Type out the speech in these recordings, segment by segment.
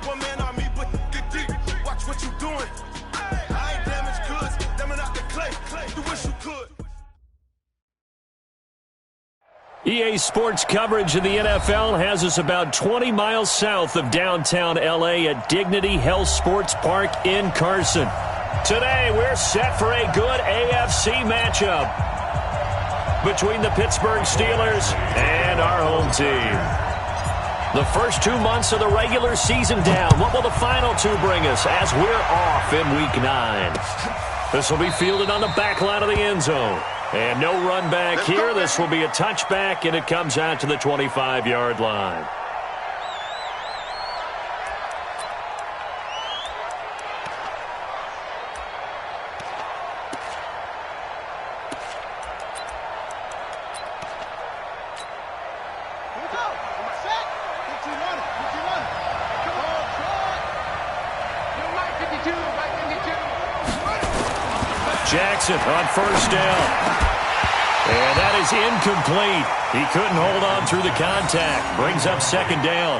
One man on me, but get deep. Watch what you doing. I ain't damaged goods. Damn out the clay. You wish you could. EA Sports coverage of the NFL has us about 20 miles south of downtown L.A. at Dignity Health Sports Park in Carson. Today, we're set for a good AFC matchup between the Pittsburgh Steelers and our home team. The first 2 months of the regular season down. What will the final two bring us as we're off in Week 9? This will be fielded on the back line of the end zone. And no run back here. This will be a touchback, and it comes out to the 25-yard line. Jackson on first down. And that is incomplete. He couldn't hold on through the contact. Brings up second down.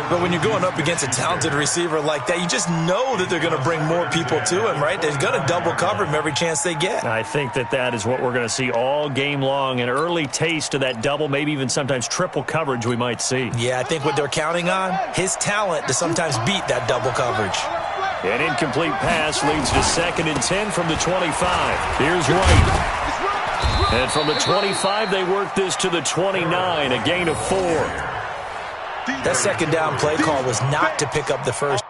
But when you're going up against a talented receiver like that, you just know that they're going to bring more people to him, right? They're going to double cover him every chance they get. I think that is what we're going to see all game long. An early taste of that double, maybe even sometimes triple coverage we might see. Yeah, I think what they're counting on, his talent to sometimes beat that double coverage. An incomplete pass leads to 2nd and 10 from the 25. Here's White. And from the 25, they work this to the 29, a gain of 4. That second down play call was not to pick up the first.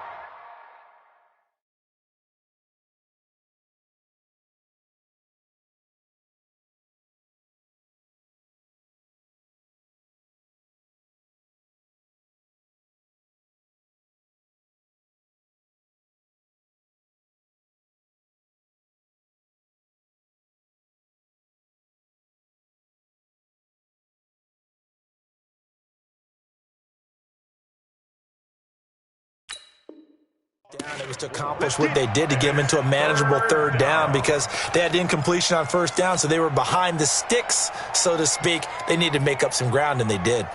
Down. It was to accomplish what they did to get them into a manageable third down because they had incompletion on first down, so they were behind the sticks, so to speak. They needed to make up some ground, and they did.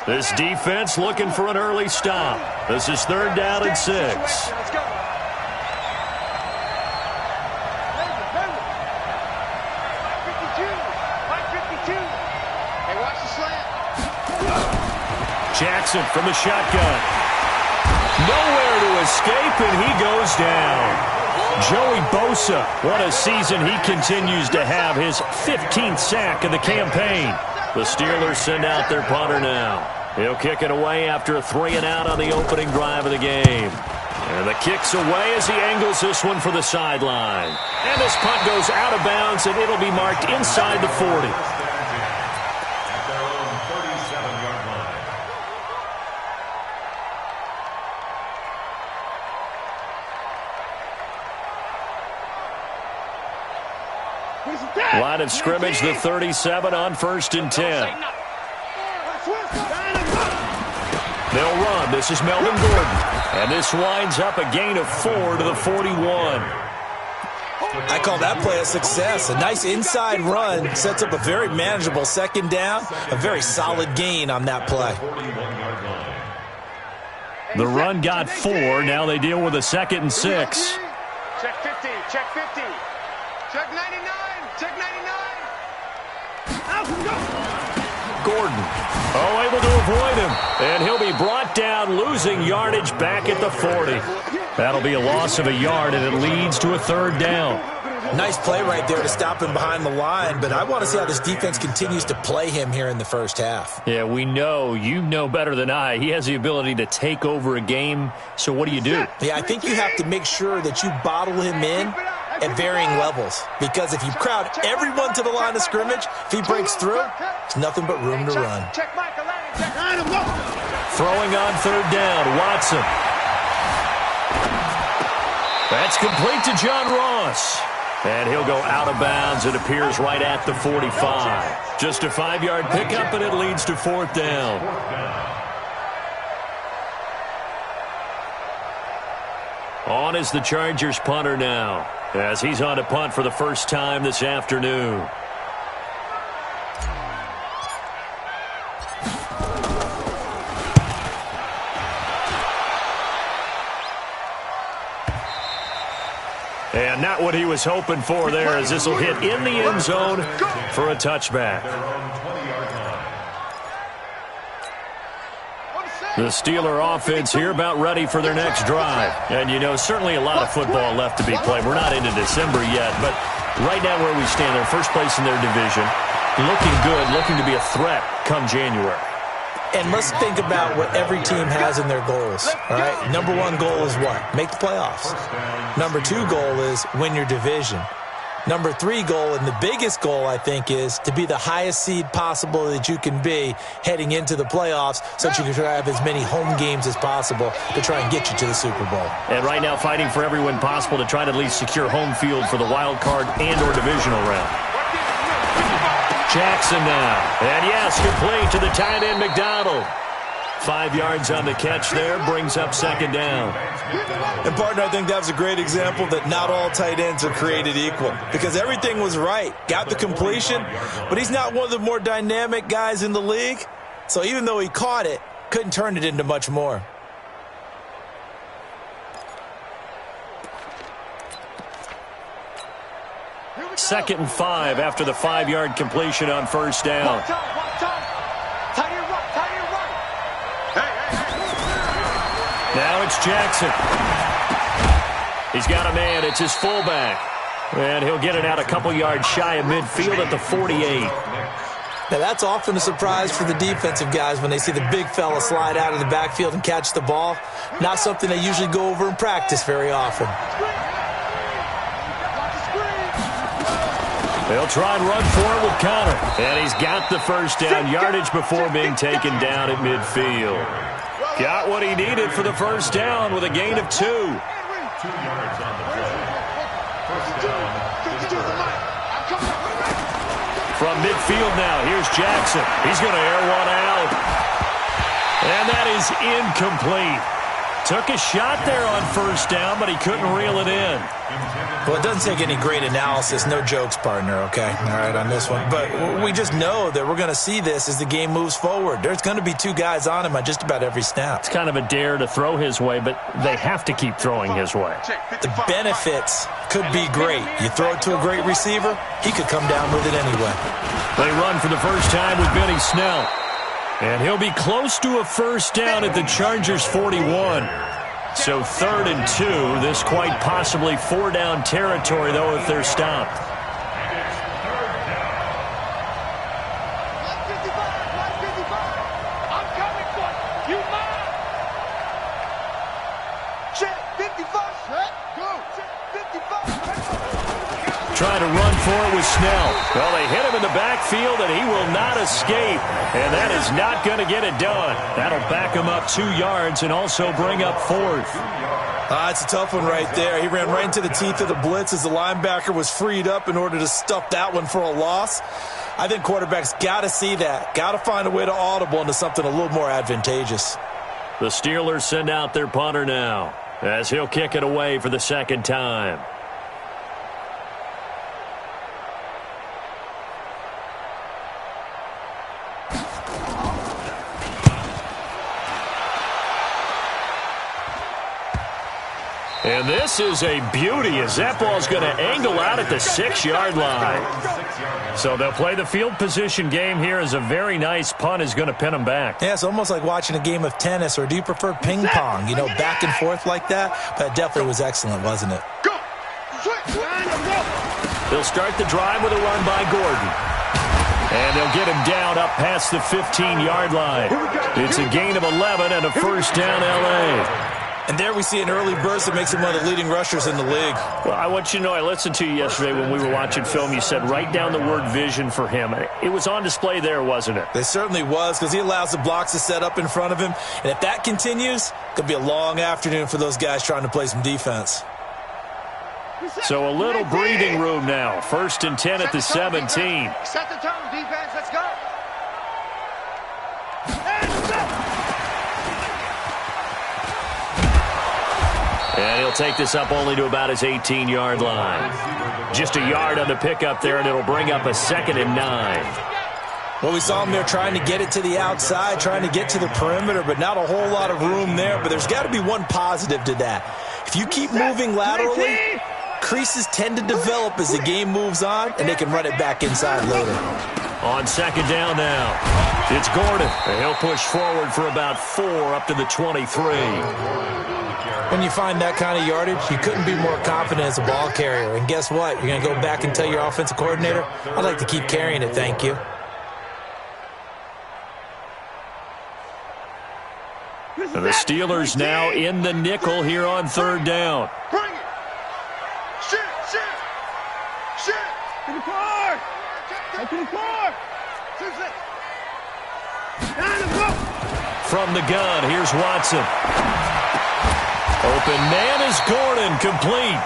This defense looking for an early stop. This is 3rd down and 6. Let's go. Jackson from the shotgun. Nowhere to escape, and he goes down. Joey Bosa, what a season he continues to have, his 15th sack of the campaign. The Steelers send out their punter now. He'll kick it away after a 3-and-out on the opening drive of the game. And the kick's away as he angles this one for the sideline. And this punt goes out of bounds, and it'll be marked inside the 40. Line of scrimmage, the 37 on 1st and 10. They'll run. This is Melvin Gordon. And this winds up a gain of 4 to the 41. I call that play a success. A nice inside run sets up a very manageable 2nd down. A very solid gain on that play. The run got 4. Now they deal with a 2nd and 6. Check 50. Check 50. Check 99. Check 99. Gordon, able to avoid him. And he'll be brought down, losing yardage back at the 40. That'll be a loss of a yard, and it leads to a 3rd down. Nice play right there to stop him behind the line, but I want to see how this defense continues to play him here in the first half. Yeah, we know. You know better than I. He has the ability to take over a game, so what do you do? Yeah, I think you have to make sure that you bottle him in at varying levels, because if you crowd everyone to the line of scrimmage, if he breaks through, there's nothing but room to run. Throwing on 3rd down, Watson. That's complete to John Ross. And he'll go out of bounds. It appears right at the 45. Just a 5-yard pickup, and it leads to 4th down. On is the Chargers punter now, as he's on to punt for the first time this afternoon. And not what he was hoping for there, as this will hit in the end zone for a touchback. The Steeler offense here about ready for their next drive. And, you know, certainly a lot of football left to be played. We're not into December yet, but right now where we stand, they're first place in their division. Looking good, looking to be a threat come January. And let's think about what every team has in their goals, all right? Number one goal is what? Make the playoffs. Number two goal is win your division. Number three goal, and the biggest goal, I think, is to be the highest seed possible that you can be heading into the playoffs so that you can try to have as many home games as possible to try and get you to the Super Bowl. And right now fighting for every win possible to try to at least secure home field for the wild card and or divisional round. Jackson now. And yes, complete to the tight end, McDonald. 5 yards on the catch there, brings up second down. And, partner, I think that was a great example that not all tight ends are created equal because everything was right. Got the completion, but he's not one of the more dynamic guys in the league. So even though he caught it, couldn't turn it into much more. Second and 5 after the 5-yard completion on first down. Now it's Jackson. He's got a man. It's his fullback. And he'll get it out a couple yards shy of midfield at the 48. Now, that's often a surprise for the defensive guys when they see the big fella slide out of the backfield and catch the ball. Not something they usually go over in practice very often. They'll try and run for it with Connor. And he's got the first down yardage before being taken down at midfield. Got what he needed for the first down with a gain of 2. From midfield now, here's Jackson. He's going to air one out. And that is incomplete. Took a shot there on first down, but he couldn't reel it in. Well, it doesn't take any great analysis. No jokes, partner, okay? All right, on this one. But we just know that we're going to see this as the game moves forward. There's going to be 2 guys on him on just about every snap. It's kind of a dare to throw his way, but they have to keep throwing his way. The benefits could be great. You throw it to a great receiver, he could come down with it anyway. They run for the first time with Benny Snell. And he'll be close to a first down at the Chargers' 41. So 3rd and 2. This quite possibly 4-down territory, though, if they're stopped. Trying to run for it with Snell. Well, they hit him in the backfield, and he will not escape. And that is not going to get it done. That'll back him up 2 yards and also bring up 4th. It's a tough one right there. He ran right into the teeth of the blitz as the linebacker was freed up in order to stuff that one for a loss. I think quarterbacks got to see that. Got to find a way to audible into something a little more advantageous. The Steelers send out their punter now as he'll kick it away for the second time. And this is a beauty as that ball's going to angle out at the 6-yard line. So they'll play the field position game here as a very nice punt is going to pin them back. Yeah, it's almost like watching a game of tennis, or do you prefer ping pong? You know, back and forth like that? But it definitely was excellent, wasn't it? They'll start the drive with a run by Gordon. And they'll get him down up past the 15-yard line. It's a gain of 11 and a first down L.A. And there we see an early burst that makes him one of the leading rushers in the league. Well, I want you to know, I listened to you yesterday when we were watching film. You said write down the word vision for him. It was on display there, wasn't it? It certainly was, because he allows the blocks to set up in front of him. And if that continues, it could be a long afternoon for those guys trying to play some defense. So a little breathing room now. 1st and 10 at the 17. Set the tone, defense. Let's go. And he'll take this up only to about his 18-yard line. Just a yard on the pickup there, and it'll bring up a 2nd and 9. Well, we saw him there trying to get it to the outside, trying to get to the perimeter, but not a whole lot of room there. But there's got to be one positive to that. If you keep moving laterally, creases tend to develop as the game moves on, and they can run it back inside later. On second down now, it's Gordon. And he'll push forward for about 4 up to the 23. When you find that kind of yardage, you couldn't be more confident as a ball carrier. And guess what? You're going to go back and tell your offensive coordinator, I'd like to keep carrying it, thank you. The Steelers now in the nickel here on third down. Bring it. Shit. To the car. To the car. From the gun, here's Watson. Open man is Gordon, complete.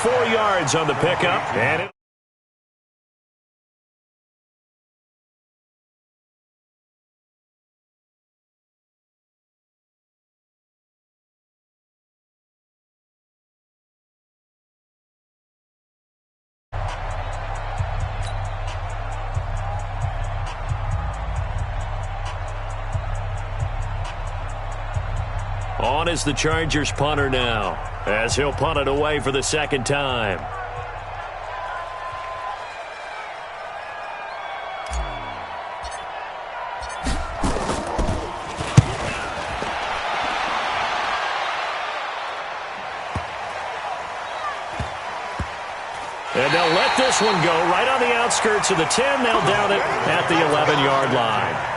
4 yards on the pickup. And on is the Chargers punter now, as he'll punt it away for the second time. And they'll let this one go right on the outskirts of the 10. They'll down it at the 11-yard line.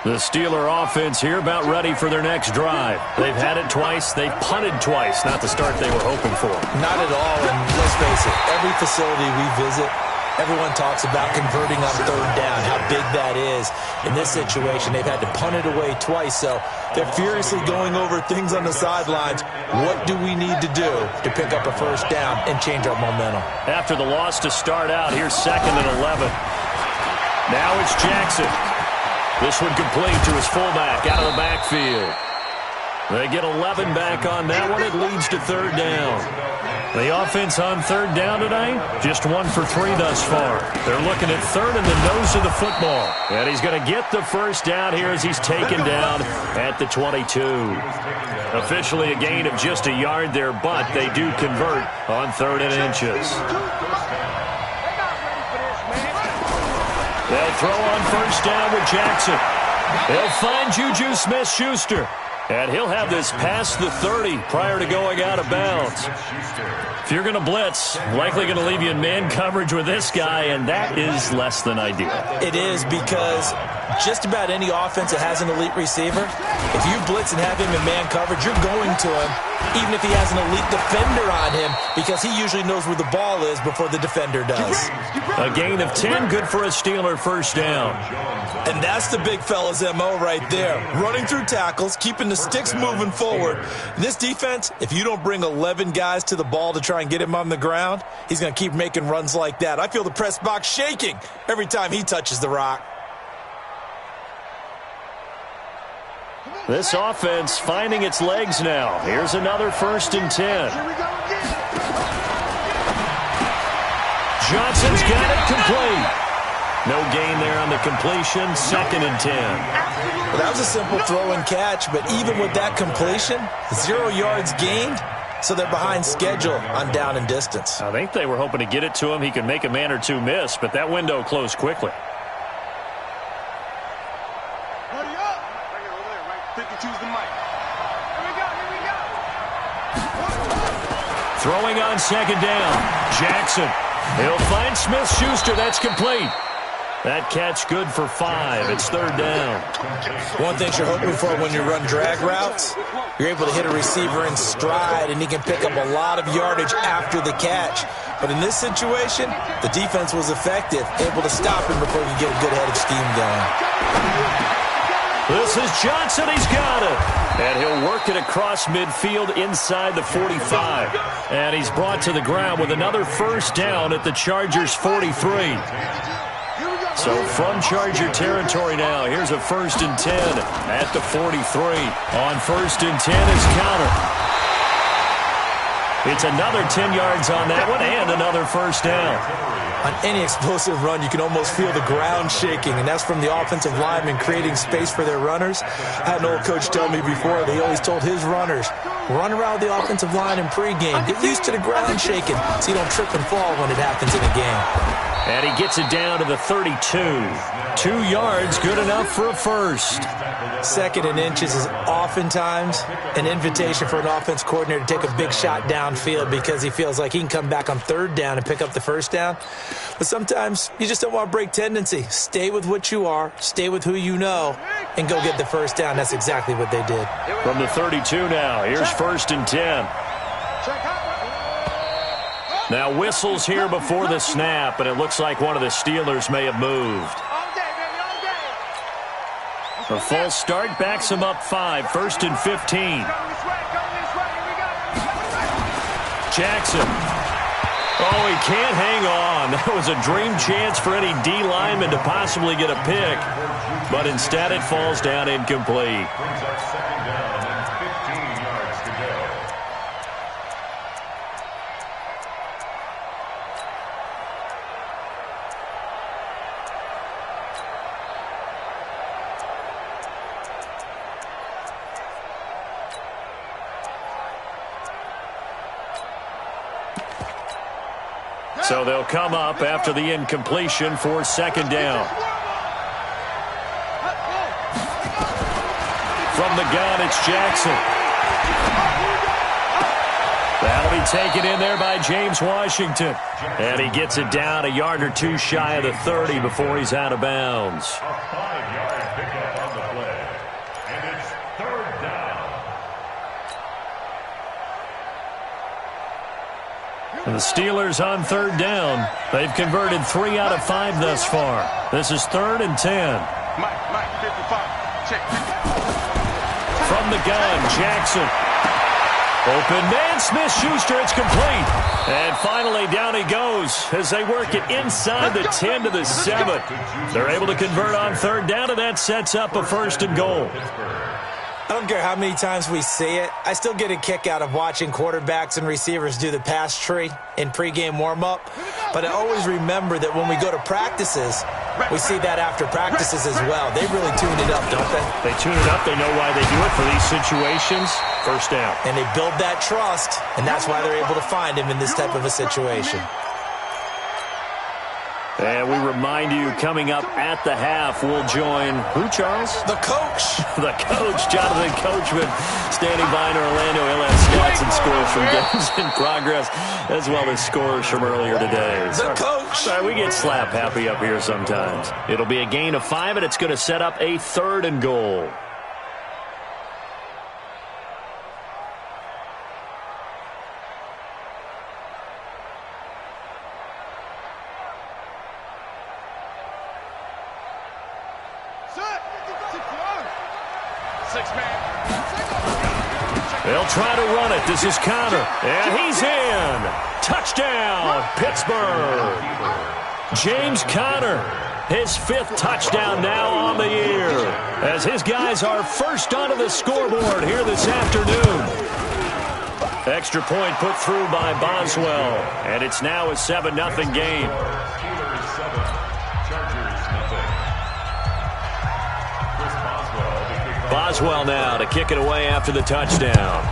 The Steeler offense here about ready for their next drive. They've had it twice. They've punted twice. Not the start they were hoping for. Not at all. And let's face it, every facility we visit, everyone talks about converting on third down, how big that is. In this situation, they've had to punt it away twice. So they're furiously going over things on the sidelines. What do we need to do to pick up a first down and change our momentum? After the loss to start out, here's 2nd and 11. Now it's Jackson. This one complete to his fullback out of the backfield. They get 11 back on that one. It leads to third down. The offense on third down tonight, just 1 for 3 thus far. They're looking at third in the nose of the football. And he's going to get the first down here as he's taken down at the 22. Officially a gain of just a yard there, but they do convert on 3rd and inches. They'll throw on first down with Jackson. They'll find Juju Smith-Schuster. And he'll have this past the 30 prior to going out of bounds. If you're going to blitz, likely going to leave you in man coverage with this guy, and that is less than ideal. It is, because just about any offense that has an elite receiver, if you blitz and have him in man coverage, you're going to him, even if he has an elite defender on him, because he usually knows where the ball is before the defender does. A gain of 10, good for a Steeler first down. And that's the big fella's MO right there. Running through tackles, keeping the sticks moving forward. This defense, if you don't bring 11 guys to the ball to try and get him on the ground, he's going to keep making runs like that. I feel the press box shaking every time he touches the rock. This offense finding its legs now. Here's another 1st and 10. Johnson's got it complete. No gain there on the completion. 2nd and 10. Well, that was a simple throw and catch, but even with that completion, 0 yards gained, so they're behind schedule on down and distance. I think they were hoping to get it to him. He could make a man or two miss, but that window closed quickly. Hurry up. Bring it over there, right? 52's the mic. Here we go. Throwing on 2nd down. Jackson. He'll find Smith-Schuster. That's complete. That catch good for 5. It's 3rd down. One thing you're hoping for when you run drag routes, you're able to hit a receiver in stride, and he can pick up a lot of yardage after the catch. But in this situation, the defense was effective, able to stop him before he could get a good head of steam going. This is Johnson. He's got it. And he'll work it across midfield inside the 45. And he's brought to the ground with another first down at the Chargers' 43. So from Charger territory now, here's a 1st and 10 at the 43. On 1st and 10 is counter. It's another 10 yards on that one and another first down. On any explosive run, you can almost feel the ground shaking, and that's from the offensive linemen creating space for their runners. I had an old coach tell me before that he always told his runners, Run around the offensive line in pregame. Get used to the ground shaking so you don't trip and fall when it happens in a game. And he gets it down to the 32. 2 yards, good enough for a first. 2nd and inches is oftentimes an invitation for an offense coordinator to take a big shot downfield because he feels like he can come back on 3rd down and pick up the 1st down. But sometimes you just don't want to break tendency. Stay with what you are, stay with who you know, and go get the 1st down. That's exactly what they did. From the 32 now, here's 1st and 10. Now whistles here before the snap, and it looks like one of the Steelers may have moved. A false start backs him up 5, 1st and 15. Jackson. Oh, he can't hang on. That was a dream chance for any D lineman to possibly get a pick, but instead it falls down incomplete. So they'll come up after the incompletion for 2nd down. From the gun, it's Jackson. That'll be taken in there by James Washington. And he gets it down a yard or 2 shy of the 30 before he's out of bounds. A 5-yard pickup on the play. And it's 3rd down. And the Steelers on 3rd down. They've converted 3 out of 5 thus far. This is 3rd and 10. Mike, 55. Check. From the gun, Jackson. Open man, Smith-Schuster, it's complete. And finally down he goes as they work it inside the 10 to the 7. They're able to convert on 3rd down, and that sets up a 1st and goal. I don't care how many times we see it. I still get a kick out of watching quarterbacks and receivers do the pass tree in pregame warm-up. But I always remember that when we go to practices, we see that after practices as well. They really tune it up, don't they? They tune it up. They know why they do it for these situations. 1st down. And they build that trust, and that's why they're able to find him in this type of a situation. And we remind you, coming up at the half, we'll join who, Charles? The coach. The coach, Jonathan Coachman, standing by in Orlando. He'll have stats and scores from games in progress, as well as scores from earlier today. The coach. Sorry, we get slap happy up here sometimes. It'll be a gain of 5, and it's going to set up a 3rd and goal. They'll try to run it. This is Connor. And he's in. Touchdown, Pittsburgh. James Conner, his 5th touchdown now on the year, as his guys are first onto the scoreboard here this afternoon. Extra point put through by Boswell, and it's now a 7-0 game. Boswell now to kick it away after the touchdown.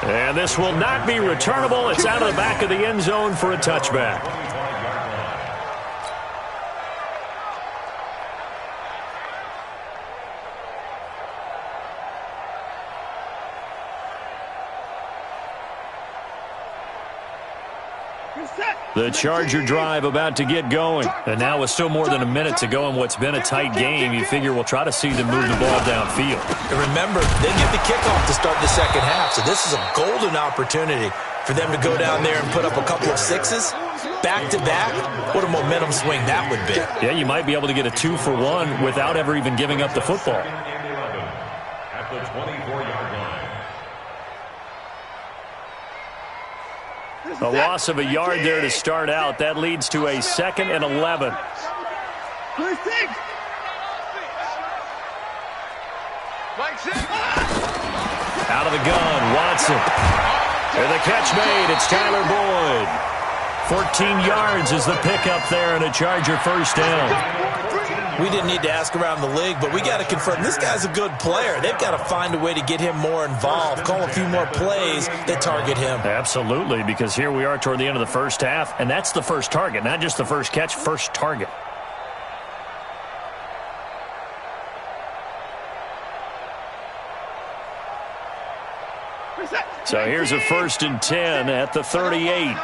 And this will not be returnable. It's out of the back of the end zone for a touchback. The Charger drive about to get going. And now with still more than a minute to go in what's been a tight game, you figure we'll try to see them move the ball downfield. And remember, they get the kickoff to start the 2nd half, so this is a golden opportunity for them to go down there and put up a couple of 6s back-to-back. What a momentum swing that would be. Yeah, you might be able to get a 2-for-1 without ever even giving up the football. At the 24-yard line. A loss of a yard there to start out. That leads to a 2nd and 11. Out of the gun, Watson. And the catch made. It's Tyler Boyd. 14 yards is the pickup there and a Charger 1st down. We didn't need to ask around the league, but we got to confirm this guy's a good player. They've got to find a way to get him more involved, call a few more plays that target him. Absolutely, because here we are toward the end of the first half, and that's the first target, not just the first catch, first target. So here's a 1st and 10 at the 38.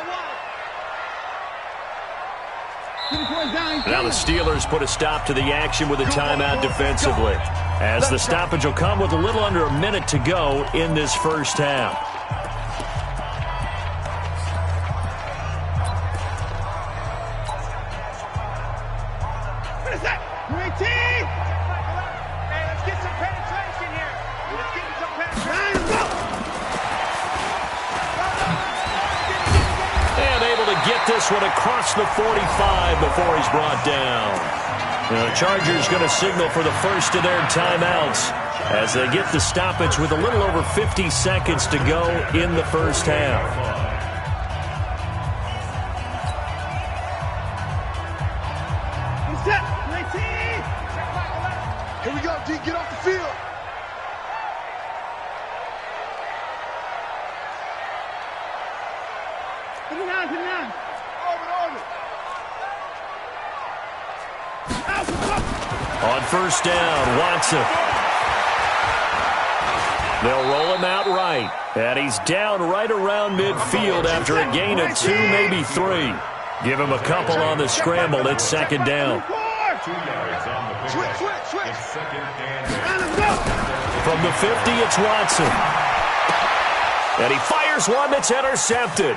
Now the Steelers put a stop to the action with a timeout defensively, as the stoppage will come with a little under a minute to go in this first half. What is that? UAT! Hey, let's get some penetration here. Let's get some penetration. And able to get this one across the 45 before he's brought down. The Chargers going to signal for the first of their timeouts as they get the stoppage with a little over 50 seconds to go in the first half. Here we go, D. Get off the field. Put it on. Orbit. On first down, Watson. They'll roll him out right. And he's down right around midfield after a gain of 2, maybe 3. Give him a couple on the scramble. It's second down. 2 yards on the pickup. Switch. It's second and 8. From the 50, it's Watson. And he fires one that's intercepted.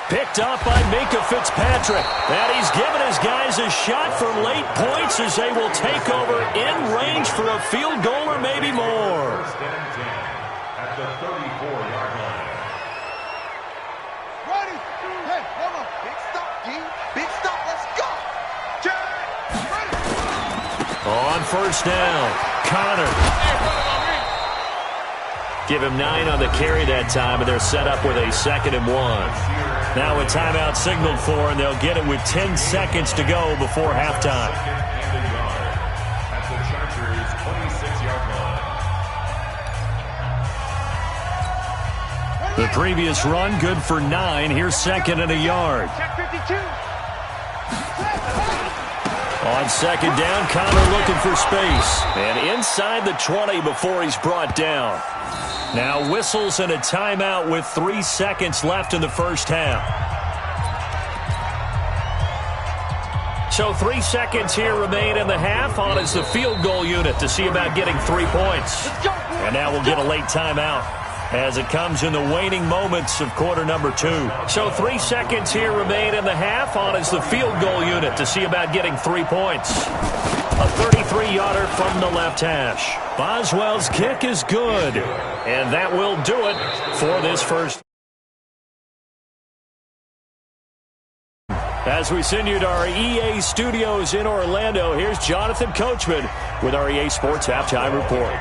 Picked up by Minka Fitzpatrick. And he's given his guys a shot for late points as they will take over in range for a field goal or maybe more. 1st and 10 at the 34-yard line. Ready. Hey, hold on. Big stop, D. Big stop. Let's go. Ready. On first down, Connor. Give him 9 on the carry that time, and they're set up with a 2nd and 1. Now a timeout signaled for, and they'll get it with 10 seconds to go before halftime. 2nd and a yard at the Chargers' 26-yard line. The previous run, good for 9. Here's 2nd and a yard. Check 52. On 2nd down, Connor looking for space. And inside the 20 before he's brought down. Now whistles and a timeout with 3 seconds left in the first half. So 3 seconds here remain in the half. On is the field goal unit to see about getting 3 points. And now we'll get a late timeout as it comes in the waning moments of quarter number 2. So 3 seconds here remain in the half. On is the field goal unit to see about getting 3 points. A 33-yarder from the left hash. Boswell's kick is good. And that will do it for this first. As we send you to our EA studios in Orlando, here's Jonathan Coachman with our EA Sports Halftime Report.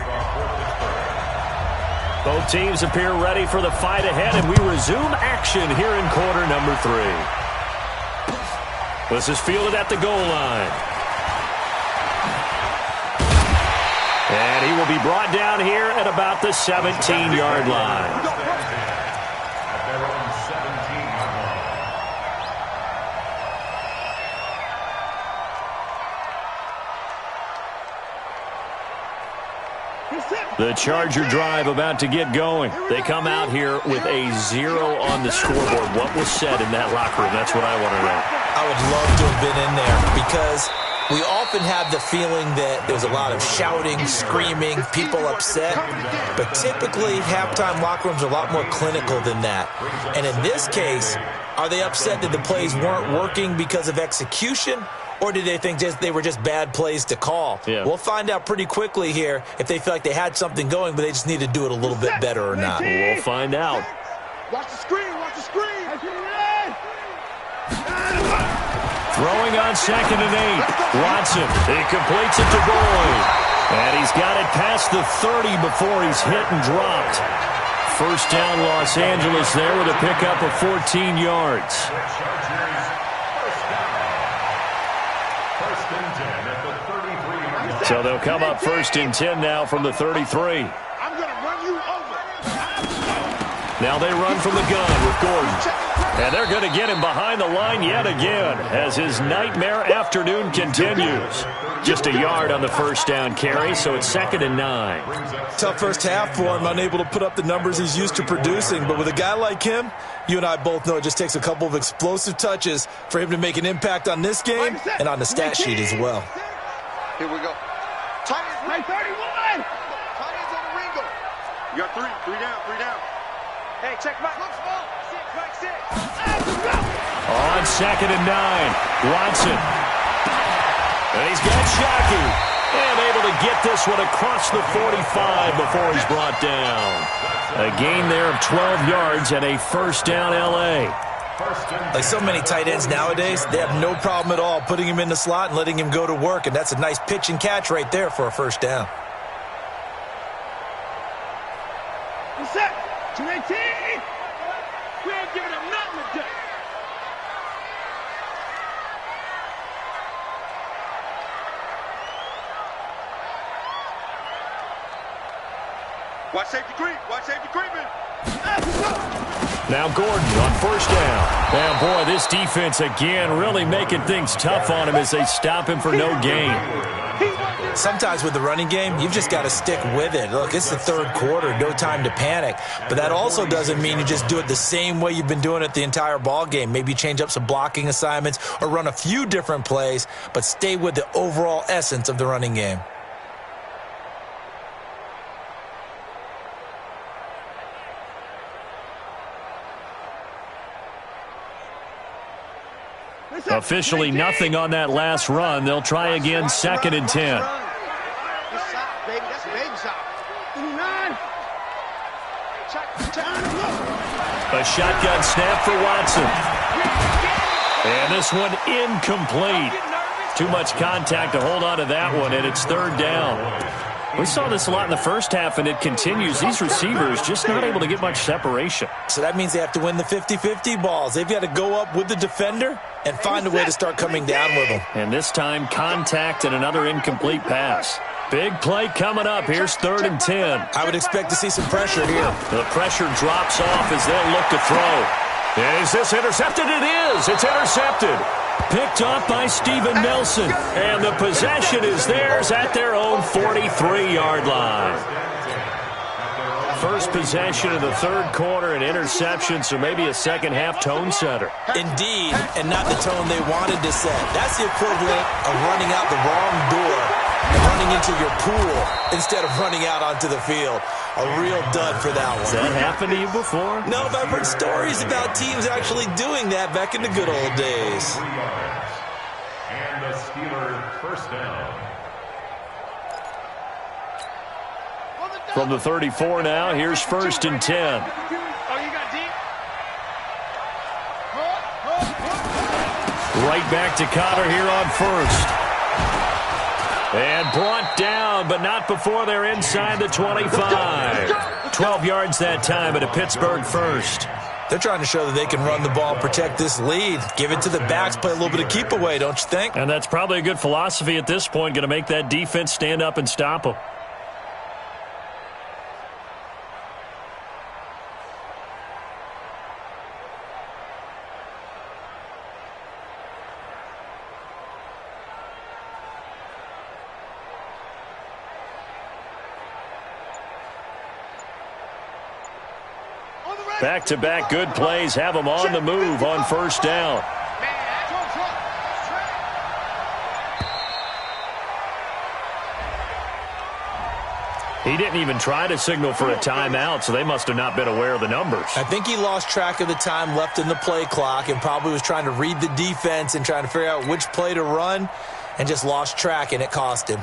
Both teams appear ready for the fight ahead, and we resume action here in quarter number 3. This is fielded at the goal line. And he will be brought down here at about the 17-yard line. At their own 17-yard line. The Charger drive about to get going. They come out here with a 0 on the scoreboard. What was said in that locker room? That's what I want to know. I would love to have been in there because we often have the feeling that there's a lot of shouting, screaming, people upset. But typically, halftime locker rooms are a lot more clinical than that. And in this case, are they upset that the plays weren't working because of execution? Or did they think they were just bad plays to call? Yeah. We'll find out pretty quickly here if they feel like they had something going, but they just need to do it a little bit better or not. We'll find out. Watch the screen. Throwing on 2nd and 8. Watson, he completes it to Boyd. And he's got it past the 30 before he's hit and dropped. First down, Los Angeles there with a pickup of 14 yards. First and 10 at the 33-yard line. So they'll come up first and 10 now from the 33. I'm going to run you over. Now they run from the gun with Gordon. And they're going to get him behind the line yet again as his nightmare afternoon continues. Just a yard on the first down carry, so it's 2nd and 9. Tough first half for him, unable to put up the numbers he's used to producing. But with a guy like him, you and I both know it just takes a couple of explosive touches for him to make an impact on this game and on the stat sheet as well. Here we go. Tight 31. Tight ends on the Ringo. You got three down. Hey, check back. Look small. 6. On 2nd and 9, Watson. And he's got Shockey. And able to get this one across the 45 before he's brought down. A gain there of 12 yards and a first down L.A. Like so many tight ends nowadays, they have no problem at all putting him in the slot and letting him go to work. And that's a nice pitch and catch right there for a first down. What's that? 218. We ain't giving him nothing today. Watch safety creeping. Now Gordon on first down. And boy, this defense again really making things tough on him as they stop him for no gain. Sometimes with the running game, you've just got to stick with it. Look, it's the third quarter, no time to panic. But that also doesn't mean you just do it the same way you've been doing it the entire ball game. Maybe change up some blocking assignments or run a few different plays, but stay with the overall essence of the running game. Officially nothing on that last run. They'll try again 2nd and 10. A shotgun snap for Watson. And this one incomplete. Too much contact to hold on to that one, and it's 3rd down. We saw this a lot in the first half, and it continues. These receivers just not able to get much separation. So that means they have to win the 50-50 balls. They've got to go up with the defender and find a way to start coming down with them. And this time, contact and another incomplete pass. Big play coming up. Here's 3rd and 10. I would expect to see some pressure here. The pressure drops off as they'll look to throw. Is this intercepted? It is. It's intercepted. Picked off by Steven Nelson. And the possession is theirs at their own 43-yard line. First possession of the third quarter, an interception, so maybe a second-half tone setter. Indeed, and not the tone they wanted to set. That's the equivalent of running out the wrong door and running into your pool instead of running out onto the field. A real dud for that one. Has that happened to you before? No, but I've heard stories about teams actually doing that back in the good old days. And the Steelers first down. From the 34 now, here's 1st and 10. Oh, you got deep? Right back to Connor here on 1st. And brought down, but not before they're inside the 25. 12 yards that time at a Pittsburgh first. They're trying to show that they can run the ball and protect this lead. Give it to the backs, play a little bit of keep away, don't you think? And that's probably a good philosophy at this point, going to make that defense stand up and stop them. Back-to-back good plays have them on the move on first down. He didn't even try to signal for a timeout, so they must have not been aware of the numbers. I think he lost track of the time left in the play clock and probably was trying to read the defense and trying to figure out which play to run and just lost track, and it cost him.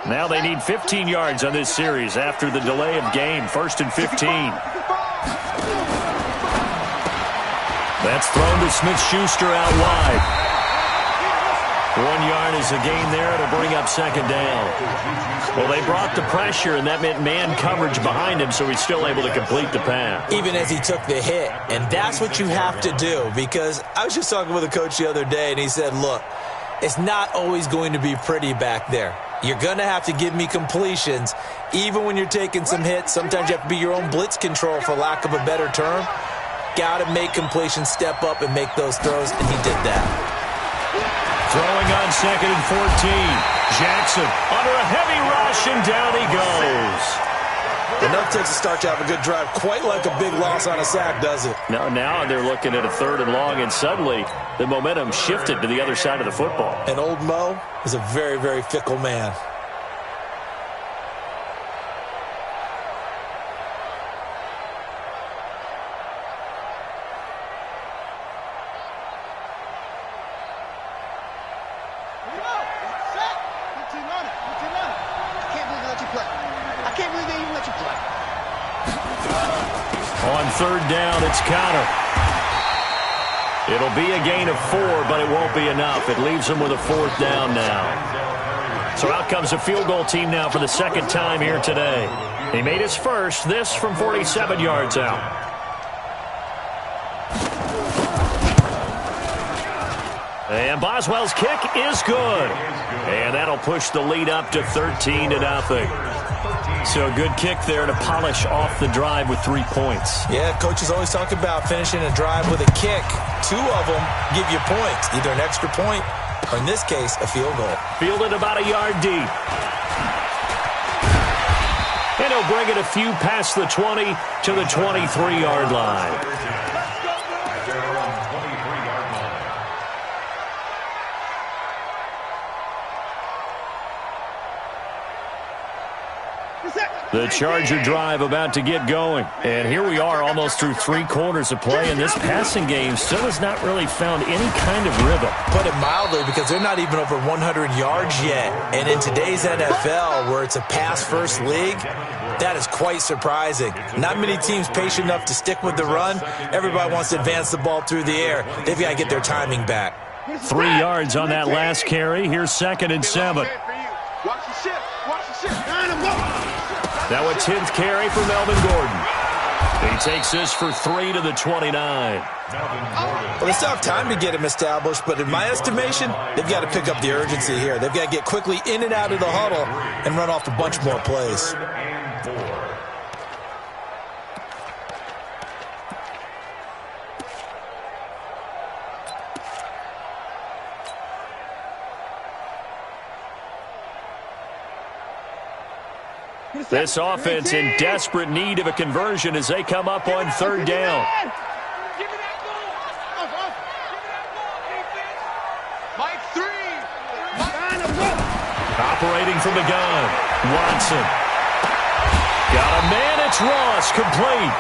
Now they need 15 yards on this series after the delay of game. 1st and 15. That's thrown to Smith-Schuster out wide. 1 yard is a gain there. It'll bring up second down. Well, they brought the pressure, and that meant man coverage behind him, so he's still able to complete the pass. Even as he took the hit. And that's what you have to do, because I was just talking with a coach the other day, and he said, look, it's not always going to be pretty back there. You're going to have to give me completions. Even when you're taking some hits, sometimes you have to be your own blitz control, for lack of a better term. Got to make completions, step up, and make those throws, and he did that. Throwing on 2nd and 14. Jackson under a heavy rush, and down he goes. Enough takes a start to have a good drive. Quite like a big loss on a sack, does it? Now they're looking at a 3rd and long, and suddenly the momentum shifted to the other side of the football. And old Mo is a very, very fickle man. On 3rd down, it's Connor. It'll be a gain of 4, but it won't be enough. It leaves them with a 4th down now. So out comes a field goal team now for the 2nd time here today. He made his first, this from 47 yards out. And Boswell's kick is good. And that'll push the lead up to 13-0. So a good kick there to polish off the drive with 3 points. Yeah, coaches always talk about finishing a drive with a kick. 2 of them give you points, either an extra point or, in this case, a field goal. Fielded about a yard deep. And he'll bring it a few past the 20 to the 23-yard line. The Charger drive about to get going. And here we are almost through 3 quarters of play, and this passing game still has not really found any kind of rhythm. Put it mildly, because they're not even over 100 yards yet. And in today's NFL, where it's a pass-first league, that is quite surprising. Not many teams patient enough to stick with the run. Everybody wants to advance the ball through the air. They've got to get their timing back. 3 yards on that last carry. Here's 2nd and 7. Watch the shift. Watch the shift. Now a 10th carry for Melvin Gordon. He takes this for 3 to the 29. Well, they still have time to get him established, but in my estimation, they've got to pick up the urgency here. They've got to get quickly in and out of the huddle and run off a bunch more plays. This offense in desperate need of a conversion as they come up on 3rd down. Operating from the gun, Watson. Got a man, it's Ross, complete.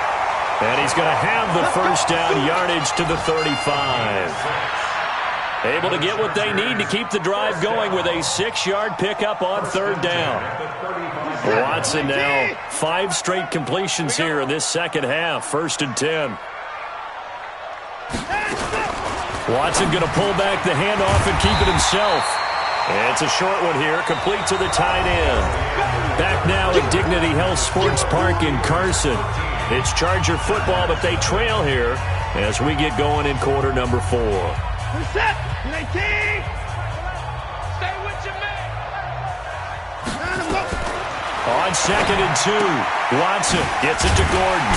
And he's going to have the 1st down yardage to the 35. Able to get what they need to keep the drive going with a 6-yard pickup on 3rd down. Watson now 5 straight completions here in this second half. 1st and 10. Watson going to pull back the handoff and keep it himself. And it's a short one here, complete to the tight end. Back now at Dignity Health Sports Park in Carson. It's Charger football, but they trail here as we get going in quarter number 4. Set. 19. Stay with your man. On 2nd and 2, Watson gets it to Gordon.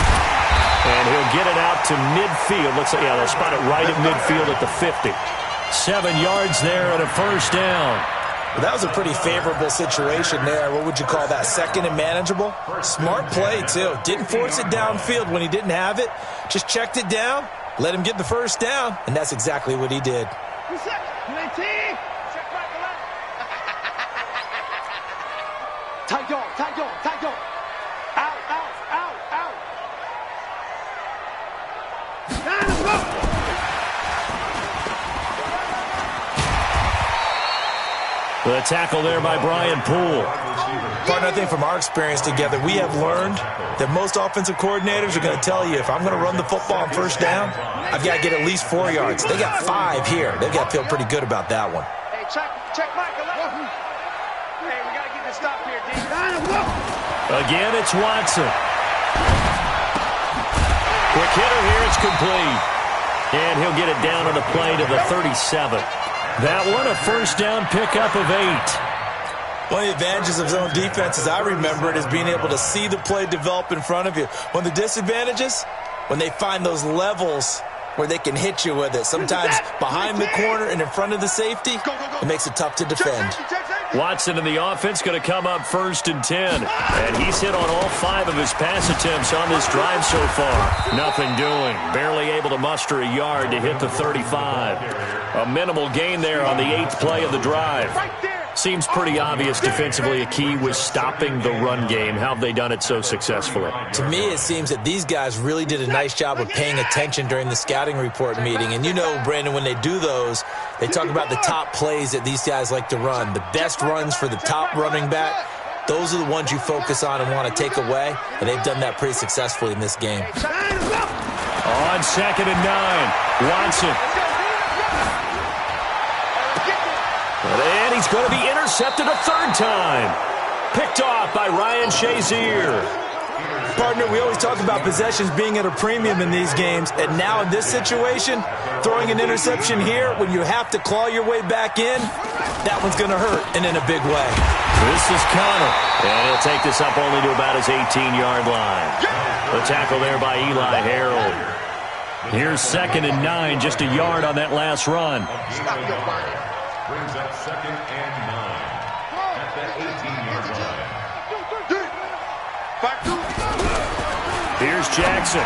And he'll get it out to midfield. Looks like, yeah, they'll spot it right at midfield at the 50. 7 yards there and a 1st down. Well, that was a pretty favorable situation there. What would you call that? 2nd and manageable? Smart play, too. Didn't force it downfield when he didn't have it. Just checked it down, let him get the 1st down, and that's exactly what he did. Tight dog, tight dog, tight dog. Out, out, out, out. The tackle there by Brian Poole. Partner, I think from our experience together, we have learned that most offensive coordinators are going to tell you, if I'm going to run the football on 1st down, I've got to get at least 4 yards. They got 5 here. They've got to feel pretty good about that one. Hey, check. to stop here, D. Again, it's Watson. Quick hitter here, it's complete. And he'll get it down on the play to the 37. That one, a first down pickup of 8. One of the advantages of zone defense, as I remember it, is being able to see the play develop in front of you. One of the disadvantages, when they find those levels where they can hit you with it. Sometimes behind the corner and in front of the safety, it makes it tough to defend. Watson in the offense going to come up 1st and 10. And he's hit on all 5 of his pass attempts on this drive so far. Nothing doing. Barely able to muster a yard to hit the 35. A minimal gain there on the 8th play of the drive. Seems pretty obvious defensively a key was stopping the run game. How have they done it so successfully? To me, it seems that these guys really did a nice job of paying attention during the scouting report meeting. And you know, Brandon, when they do those, they talk about the top plays that these guys like to run. The best runs for the top running back, those are the ones you focus on and want to take away. And they've done that pretty successfully in this game. On 2nd and 9, Watson. And he's going to be intercepted a 3rd time. Picked off by Ryan Shazier. Partner, we always talk about possessions being at a premium in these games. And now in this situation, throwing an interception here when you have to claw your way back in, that one's going to hurt, and in a big way. This is Connor. And he'll take this up only to about his 18-yard line. The tackle there by Eli Harold. Here's 2nd and 9, just a yard on that last run. Brings up 2nd and 9 at the 18-yard line. Here's Jackson.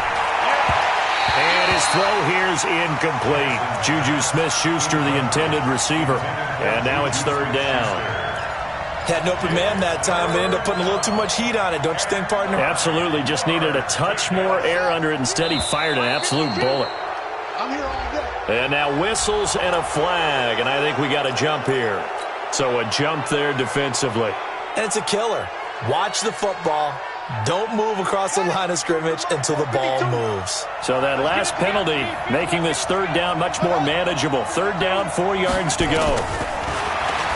And his throw here's incomplete. Juju Smith-Schuster, the intended receiver. And now it's 3rd down. Had an open man that time. They ended up putting a little too much heat on it, don't you think, partner? Absolutely. Just needed a touch more air under it. Instead, he fired an absolute bullet. I'm here all day. And now whistles and a flag, and I think we got a jump here. So a jump there defensively. And it's a killer. Watch the football. Don't move across the line of scrimmage until the ball moves. So that last penalty making this 3rd down much more manageable. 3rd down, 4 yards to go.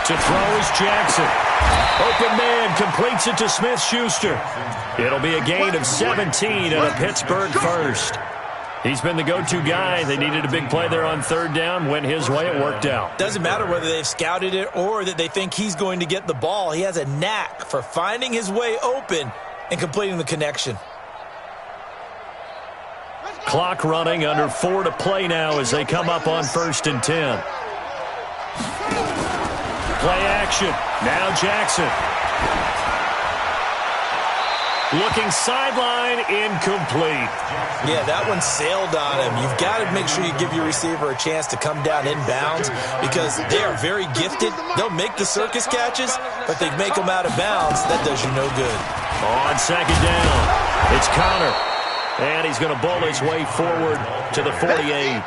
To throw is Jackson. Open man completes it to Smith-Schuster. It'll be a gain of 17 and a Pittsburgh first. He's been the go-to guy. They needed a big play there on 3rd down. Went his way. It worked out. Doesn't matter whether they've scouted it or that they think he's going to get the ball. He has a knack for finding his way open and completing the connection. Clock running, under 4 to play now as they come up on 1st and 10. Play action. Now Jackson. Looking sideline, incomplete. Yeah, that one sailed on him. You've got to make sure you give your receiver a chance to come down inbounds because they are very gifted. They'll make the circus catches, but they make them out of bounds. That does you no good. On 2nd down, it's Connor. And he's going to bull his way forward to the 48.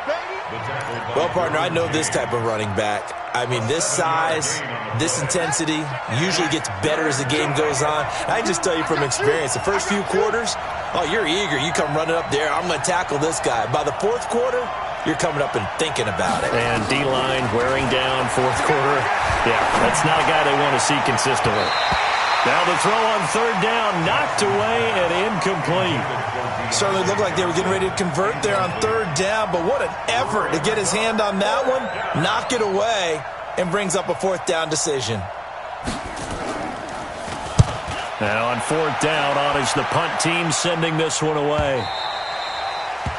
Well, partner, I know this type of running back. I mean, this size, this intensity usually gets better as the game goes on. I just tell you from experience, the first few quarters, oh, you're eager. You come running up there. I'm going to tackle this guy. By the 4th quarter, you're coming up and thinking about it. And D-line wearing down 4th quarter. Yeah, that's not a guy they want to see consistently. Now the throw on 3rd down, knocked away and incomplete. Certainly looked like they were getting ready to convert there on 3rd down, but what an effort to get his hand on that one, knock it away, and brings up a 4th down decision. Now on 4th down, on is the punt team sending this one away.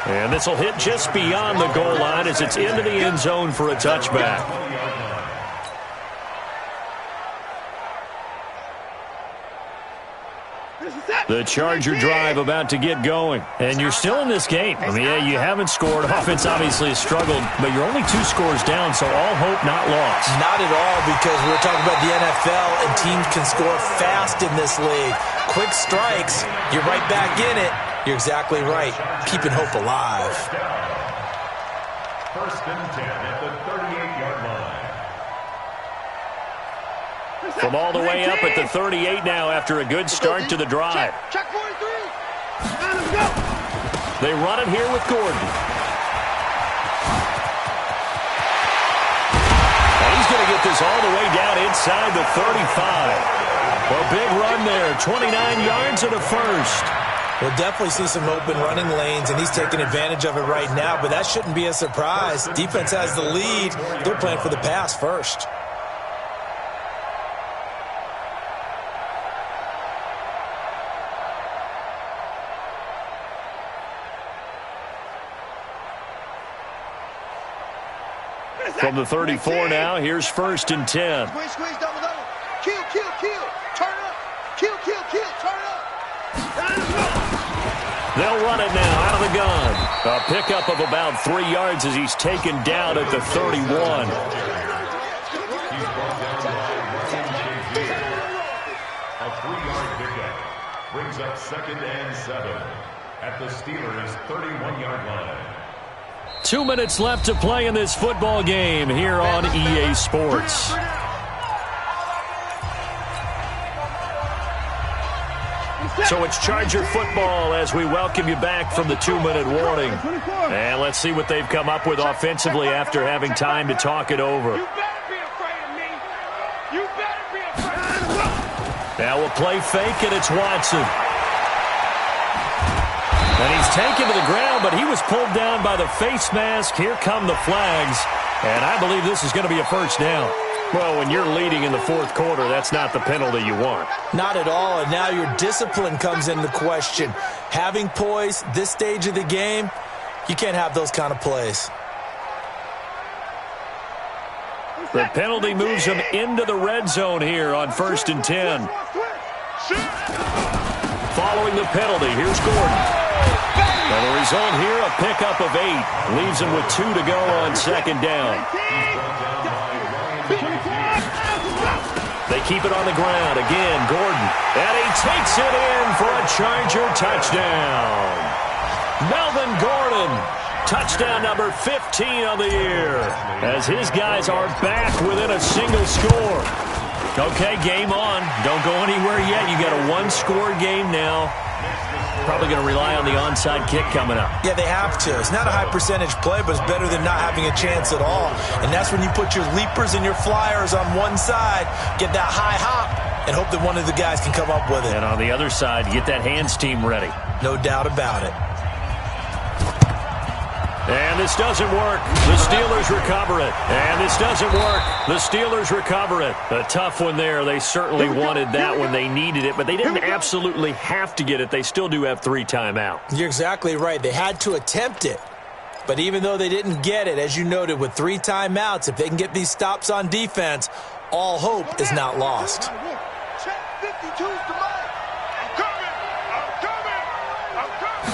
And this will hit just beyond the goal line as it's into the end zone for a touchback. The Charger drive about to get going. And you're still in this game. I mean, yeah, you haven't scored. Offense obviously has struggled, but you're only 2 scores down, so all hope not lost. Not at all, because we're talking about the NFL, and teams can score fast in this league. Quick strikes, you're right back in it. You're exactly right. Keeping hope alive. 1st and 10 at the 38-yard line. From all the way up at the 38 now after a good start to the drive. Check 43. Let's go. They run it here with Gordon. And he's going to get this all the way down inside the 35. Well, big run there. 29 yards and a first. We'll definitely see some open running lanes, and he's taking advantage of it right now, but that shouldn't be a surprise. Defense has the lead. They're playing for the pass first. From the 34 now, here's 1st and 10. Squeeze, squeeze, double, double. Kill, kill, kill. Turn up. Kill, kill, kill. Turn up. They'll run it now out of the gun. A pickup of about 3 yards as he's taken down at the 31. He's brought down by B1GGeeZusPeaCe's. A 3-yard pickup brings up 2nd and 7 at the Steelers' 31-yard line. 2 minutes left to play in this football game here on EA Sports. So it's Charger football as we welcome you back from the 2-minute warning. And let's see what they've come up with offensively after having time to talk it over. You better be afraid of me. You better be afraid of me. Now we'll play fake, and it's Watson. And he's taken to the ground, but he was pulled down by the face mask. Here come the flags, and I believe this is going to be a first down. Well, when you're leading in the 4th quarter, that's not the penalty you want. Not at all, and now your discipline comes into question. Having poise this stage of the game, you can't have those kind of plays. The penalty moves him into the red zone here on 1st and 10. Following the penalty, here's Gordon. And the result here, a pickup of 8. Leaves him with 2 to go on 2nd down. They keep it on the ground. Again, Gordon. And he takes it in for a Charger touchdown. Melvin Gordon. Touchdown number 15 on the year. As his guys are back within a single score. Okay, game on. Don't go anywhere yet. You got a 1-score game now. Probably going to rely on the onside kick coming up. Yeah, they have to. It's not a high percentage play, but it's better than not having a chance at all. And that's when you put your leapers and your flyers on one side, get that high hop, and hope that one of the guys can come up with it. And on the other side, get that hands team ready. No doubt about it. And this doesn't work. The Steelers recover it. And this doesn't work. The Steelers recover it. A tough one there. They certainly wanted that when they needed it, but they didn't absolutely have to get it. They still do have 3 timeouts. You're exactly right. They had to attempt it. But even though they didn't get it, as you noted, with 3 timeouts, if they can get these stops on defense, all hope is not lost. Check 52's the mic. I'm coming. I'm coming. I'm coming.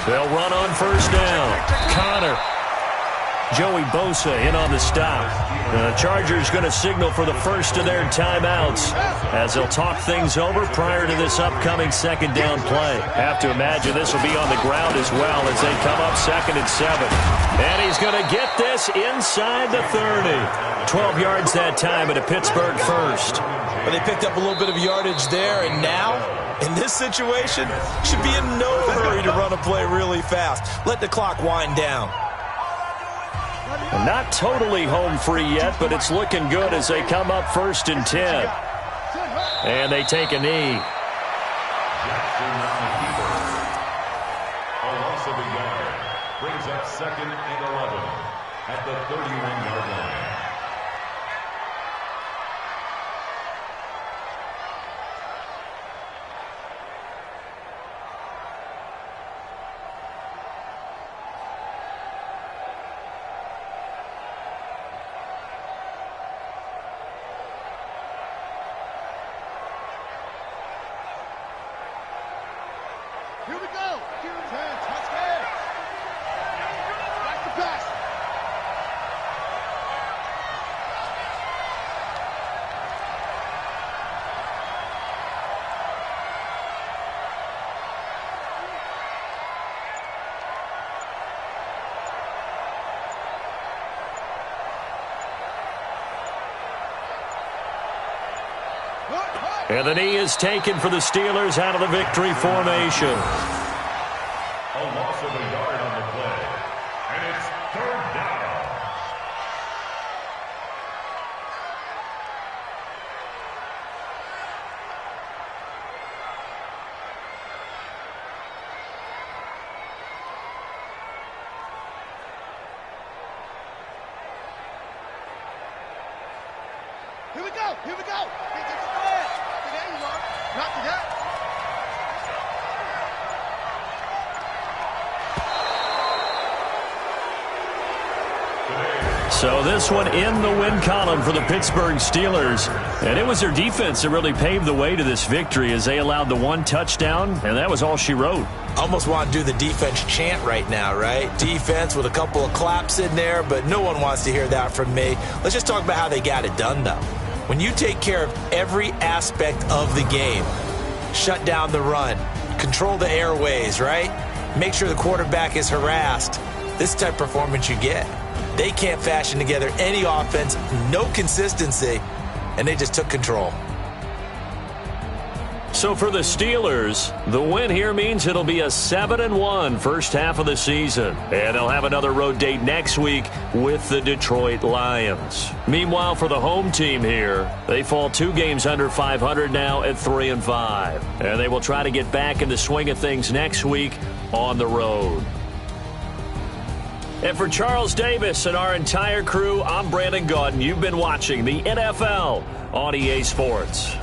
They'll run on 1st down. Connor. Joey Bosa in on the stop. The Chargers going to signal for the first of their timeouts as they'll talk things over prior to this upcoming 2nd down play. Have to imagine this will be on the ground as well as they come up 2nd and 7. And he's going to get this inside the 30. 12 yards that time at a Pittsburgh first. Well, they picked up a little bit of yardage there, and now, in this situation, should be in no hurry to run a play really fast. Let the clock wind down. Not totally home free yet, but it's looking good as they come up 1st and 10. And they take a knee. Jackson on the keeper. A loss of a yard brings up 2nd and 11 at the 31-yard line. Here we go. 2 turns. Touchdown. Back to pass. And the knee is taken for the Steelers out of the victory formation. A loss of a yard on the play. And it's 3rd down. Here we go. There you are. Not to that. So this one in the win column for the Pittsburgh Steelers. And it was their defense that really paved the way to this victory as they allowed the one touchdown, and that was all she wrote. Almost want to do the defense chant right now, right? Defense with a couple of claps in there, but no one wants to hear that from me. Let's just talk about how they got it done, though. When you take care of every aspect of the game, shut down the run, control the airways, right? Make sure the quarterback is harassed. This type of performance you get. They can't fashion together any offense, no consistency, and they just took control. So for the Steelers, the win here means it'll be a 7-1 first half of the season. And they'll have another road date next week with the Detroit Lions. Meanwhile, for the home team here, they fall 2 games under 500 now at 3-5. And they will try to get back in the swing of things next week on the road. And for Charles Davis and our entire crew, I'm Brandon Gaudin. You've been watching the NFL on EA Sports.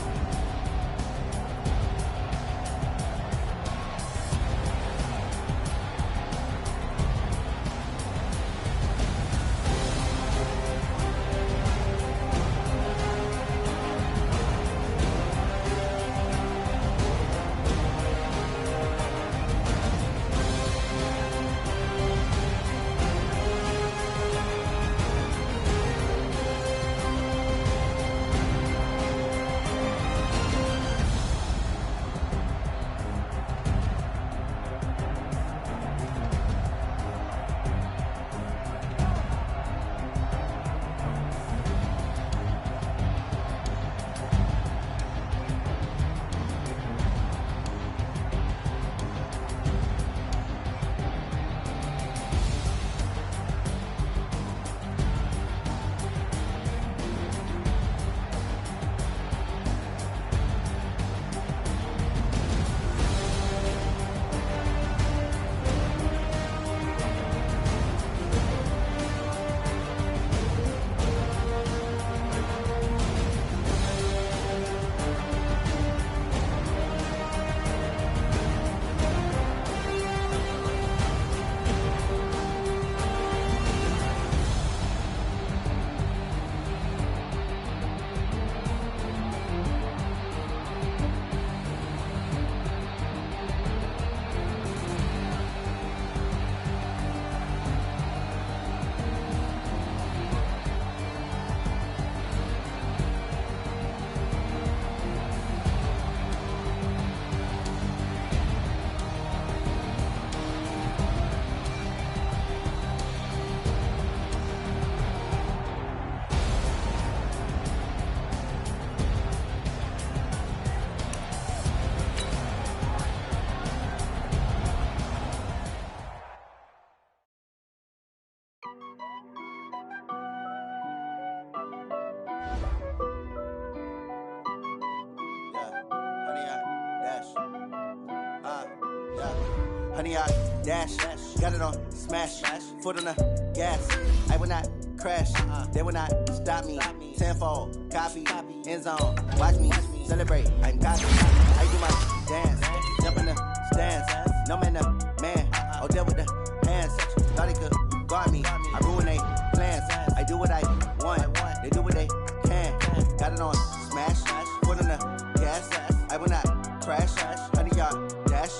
Honey, I dash, got it on smash, foot on the gas. I will not crash, they will not stop me. Tenfold, copy, end zone, watch me celebrate. I'm cocky, I do my dance, jump in the stands. No man, the man, oh, deal with the hands. Thought he could guard me, I ruin they plans. I do what I want, they do what they can. Got it on smash, foot on the gas. I will not crash, honey, y'all dash,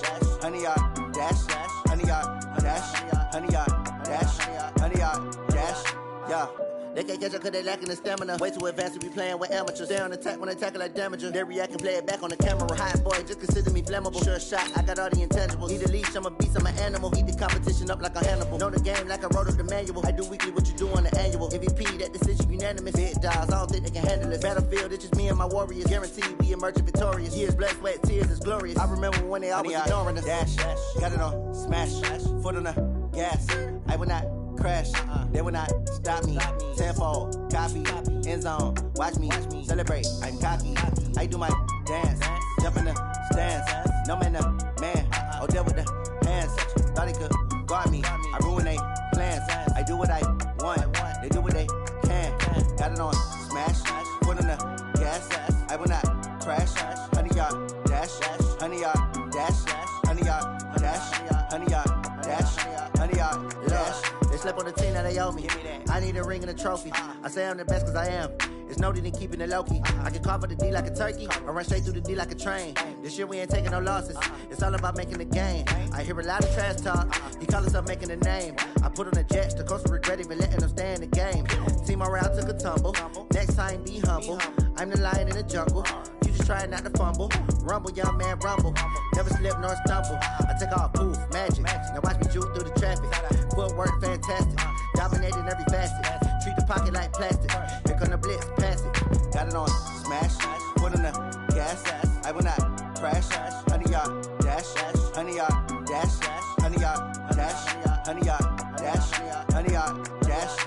honey, y'all dash, honey, y'all dash, honey, y'all dash, honey, y'all dash, yeah. They can't catch up cause they lacking the stamina. Way too advanced to be playing with amateurs. Stay on attack when they tackle like damager. They react and play it back on the camera. Hot boy, just consider me flammable. Sure shot, I got all the intangibles. Need a leash, I'm a beast, I'm an animal. Eat the competition up like a Hannibal. Know the game like I wrote up the manual. I do weekly what you do on the annual. MVP, that decision unanimous. Big dogs, I don't think they can handle it. Battlefield, it's just me and my warriors. Guaranteed we emerging victorious. Years, blood, sweat, tears, it's glorious. I remember when they always ignoring us. Dash, got it on smash, foot on the gas. I will not crash, they will not stop me. Tenfold, copy, end zone, watch me celebrate. I'm cocky, I do my dance, jump in the stands. No man, the man, oh, deal with the hands. Thought he could guard me, I ruin they plans. I do what I want, they do what they can. Got it on smash, foot on the gas. need a ring and a trophy. I say I'm the best cause I am. It's noted in keeping it low-key. I can carve for the D like a turkey, or run straight through the D like a train. This year we ain't taking no losses. It's all about making the game. I hear a lot of trash talk. He call himself making a name. I put on the Jets, the coach will regret even letting them stay in the game. Team morale took a tumble. Next time be humble. I'm the lion in the jungle. You just trying not to fumble. Rumble, young man, rumble. Never slip nor stumble. I take off, poof, magic. Now watch me juke through the traffic. Footwork fantastic. Dominating every facet. Treat the pocket like plastic. Here come the blitz, pass it. Got it on smash. Foot on the gas. I will not crash. 100-yard dash. 100-yard dash. 100-yard dash. 100-yard dash. 100-yard dash.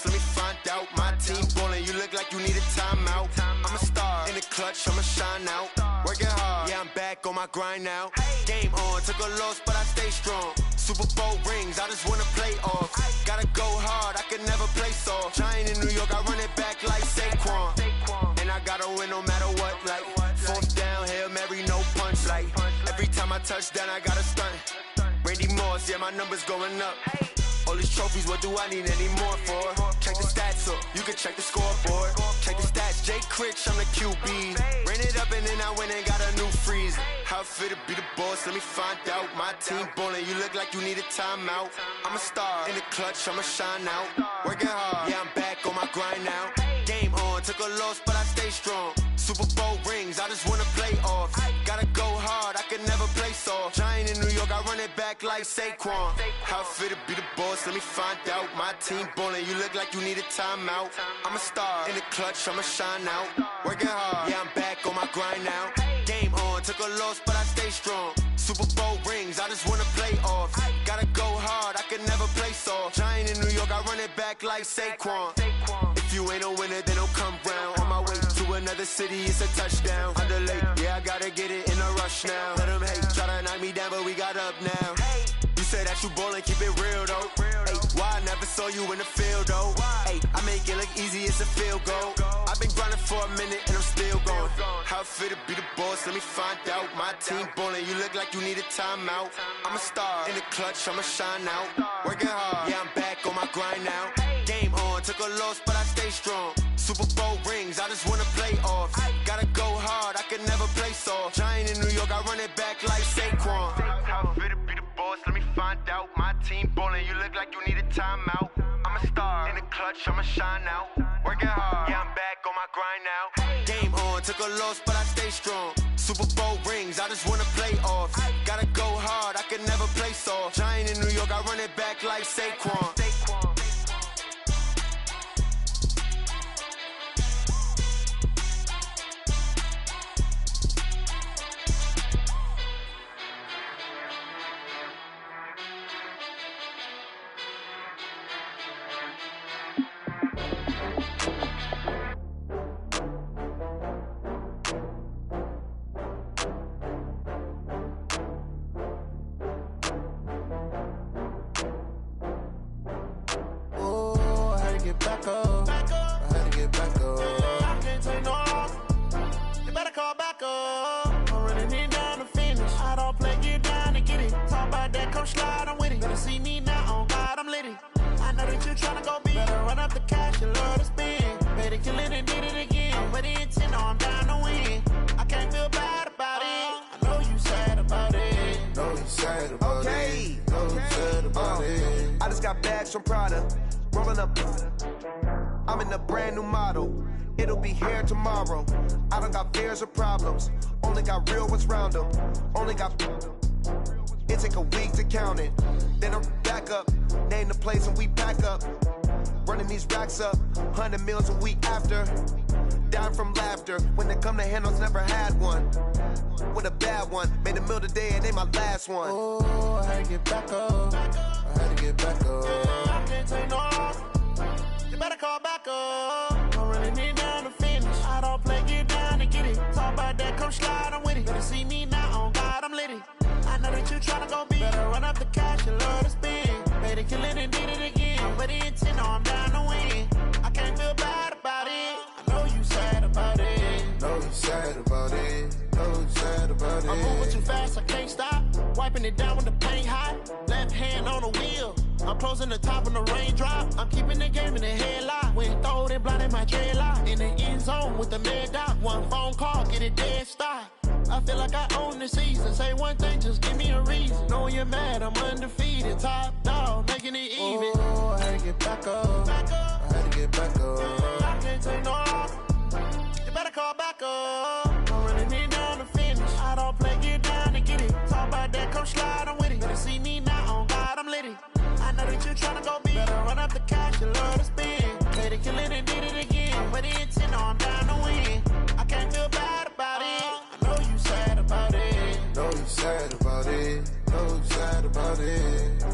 Let me find out. My team ballin', you look like you need a timeout. I'm a star in the clutch, I'ma shine out. Working hard, yeah, I'm back on my grind now. Game on, took a loss, but I stay strong. Super Bowl rings, I just wanna play off. Gotta go hard, I can never play soft. Giant in New York, I run it back like Saquon. And I gotta win no matter what, like fourth down, Hail Mary, no punch. Like every time I touch down, I gotta stunt. Randy Moss, yeah, my numbers going up. All these trophies, what do I need any more for? Check the stats up, you can check the scoreboard. Check the stats, Jay Critch, I'm the QB. Ran it up and then I went and got a new freeze. How it feel to be the boss, let me find out. My team ballin', you look like you need a timeout. I'm a star in the clutch, I'ma shine out. Working hard, yeah, I'm back on my grind now. Game on, took a loss, but I stay strong. Super Bowl rings, I just wanna play off. Gotta go hard, I can never play soft. Giant in New York, I run it back like Saquon. How it feel to be the boss, let me find out. My team ballin', you look like you need a timeout. I'm a star in the clutch, I'ma shine out. Working hard, yeah, I'm back on my grind now. Game on, took a loss, but I stay strong. Super Bowl rings, I just wanna play off. Gotta go hard, I can never play soft. Giant in New York, I run it back like Saquon. If you ain't a winner, then don't come round. On my way to another city, it's a touchdown. Underlay, yeah, I gotta get it in a rush now. Let them hate, try to knock me down, but we got up now. You said that you ballin', keep it real though. Ay, why I never saw you in the field though? Ay, I make it look easy, it's a field goal. I've been grinding for a minute and I'm still going. How it feel to be the boss, let me find out. My team ballin', you look like you need a timeout. I'm a star in the clutch, I'ma shine out. Working hard, yeah, I'm back on my grind now. Game on, took a loss, but I stay strong. Super Bowl rings, I just wanna play off. Gotta go hard, I can never play soft. Giant in New York, I run it back like Saquon. How it feel to be the boss, let me find out. My team ballin', you look like you need a timeout. I'm a star in the clutch, I'ma shine out. Working hard, yeah, I'm back on my grind now. Game on, took a loss, but I stay strong. Super Bowl rings, I just wanna play off. Gotta go hard, I can never play soft. Giant in New York, I run it back like Saquon. Back up. I had to get back up. I can't take no loss. You better call back up. I'm running it down to finish. I don't play, get down to get it. Talk about that, come slide, I'm with it. Better see me now, on God, I'm lit it. I know that you tryna go big. Better run up the cash, you love to spend. Better kill it and did it again. I'm with the intent, no, I'm down to win. I can't feel bad about it. I know you sad about it. Know you sad about it. Know you sad about it. I just got bags from Prada. Rolling up, I'm in a brand new model. It'll be here tomorrow. I don't got fears or problems. Only got real ones round them. Only got. It take a week to count it. Then I'm back up. Name the place and we pack up. Running these racks up. 100 meals a week after. Down from laughter. When they come to handles, never had one. With a bad one. Made a meal today and they my last one. Oh, I had to get back up. I had to get back up. I can't take no loss. You better call back up. I'm running it down to finish. I don't play, get down to get it. Talk about that, come slide, I'm with it. Better see me now, on God, I'm lit it. I know that you tryna go big. Better run up the cash, you love to spend. Better to kill it and did it again. But the intent, no, I'm down to win. I can't feel bad about it. I know you sad about it. Know you sad about it. Know you sad about it. I'm moving too fast, I can't stop. Wiping it down when the paint hot. Left hand on the wheel. I'm closing the top when the raindrop. I'm keeping the game in the headlock. When throw it, blinding my dreadlock. In the end zone with the mad dot. One phone call, get it dead stop. I feel like I own the season. Say one thing, just give me a reason. Knowing you're mad, I'm undefeated. Top dog, making it even. Oh, I had to get back up. I had to get back up. I can't take no off. You better call back up. I'm running it down to finish. I don't play, get down to get it. Talk about that, come slide, I'm with it. Better see me now, on God, I'm lit it. I know that you tryna go big. Better run up the cash, you love to spend. Play to kill it and did it again. But the intent, no, I'm down to win. I can't feel bad about it. I know you sad about it. Know you sad about it. Know you sad about it.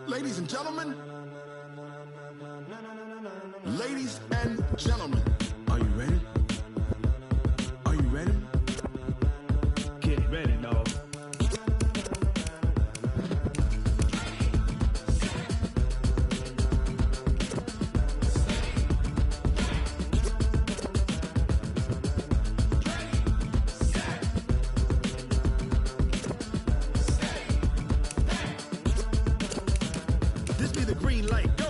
Ladies and gentlemen, ladies and gentlemen, are you ready? Are you ready? Get ready, dog. This be the green light. Go.